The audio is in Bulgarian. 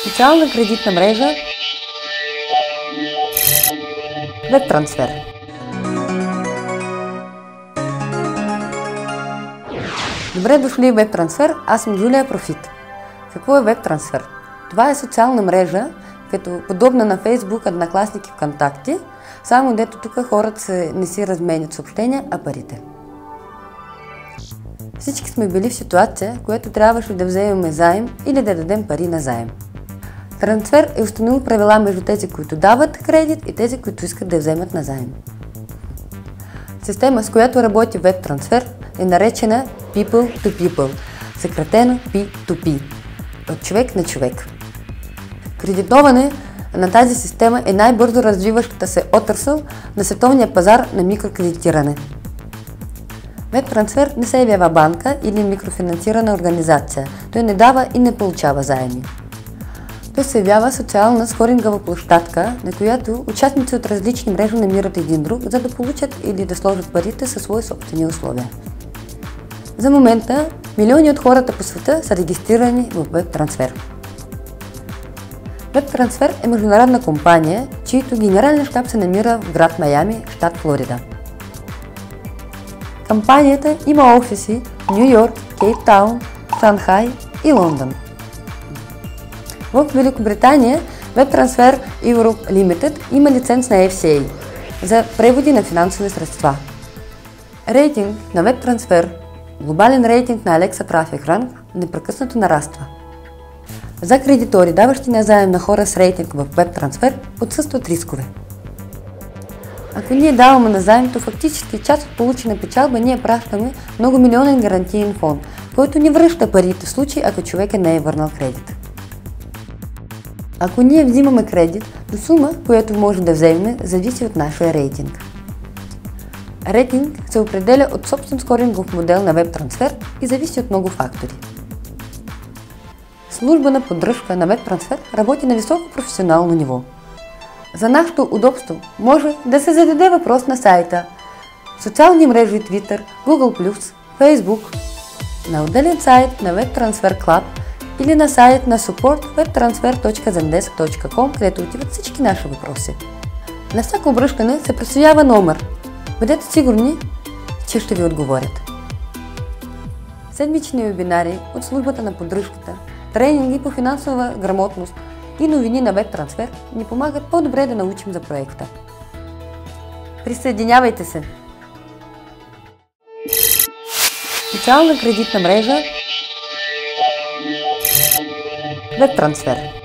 Социална кредитна мрежа WebTransfer. Добре дошли в WebTransfer, аз съм Юлия Профит. Какво е WebTransfer? Това е социална мрежа, като подобна на Facebook, Одноклассники, ВКонтакте, само дето тук хората не си разменят съобщения, а парите. Всички сме били в ситуация, която трябваше да вземем заем или да дадем пари на заем. Трансфер е установил правила между тези, които дават кредит и тези, които искат да вземат на заем. Система, с която работи WebTransfer, е наречена People to People, съкратено P2P, от човек на човек. Кредитоване на тази система е най-бързо развиващата се отрасъл на световния пазар на микрокредитиране. WebTransfer не се явява банка или микрофинансирана организация. Той не дава и не получава заеми. Той се явява социална скорингова площадка, на която участници от различни мрежи намират един друг, за да получат или да сложат парите със свои собствени условия. За момента милиони от хората по света са регистрирани в WebTransfer. WebTransfer е международна компания, чието генерален щаб се намира в град Майами, щат Флорида. Компанията има офиси в Ню Йорк, Кейптаун, Шанхай и Лондон. В Великобритания WebTransfer Europe Limited има лиценз на FCA за преводи на финансови средства. Рейтинг на WebTransfer, глобален рейтинг на Alexa Traffic Rank, непрекъснато нараства. За кредитори, даващи на заем на хора с рейтинг в WebTransfer, отсъстват рискове. Ако ние даваме на заем, то фактически част от получена печалба ние пращаме многомилионен гарантиен фонд, който ни връща парите в случай, ако човека не е върнал кредит. Ако ние взимаме кредит, то сума, която може да вземем, зависи от нашия рейтинг. Рейтинг се определя от собствен скорингов модел на WebTransfer и зависи от много фактори. Служба на поддръжка на WebTransfer работи на високо професионално ниво. За нашето удобство може да се зададе въпрос на сайта, социални мрежи Twitter, Google+, Facebook, на отделен сайт на WebTransfer Club или на сайт на support.webtransfer.zendesk.com, където отиват всички наши въпроси. На всяко обръщане се присвоява номер. Бъдете сигурни, че ще ви отговорят. Седмични вебинари от службата на поддръжката, тренинги по финансова грамотност и новини на WebTransfer ни помагат по-добре да научим за проекта. Присъединявайте се! Социална кредитна мрежа WebTransfer.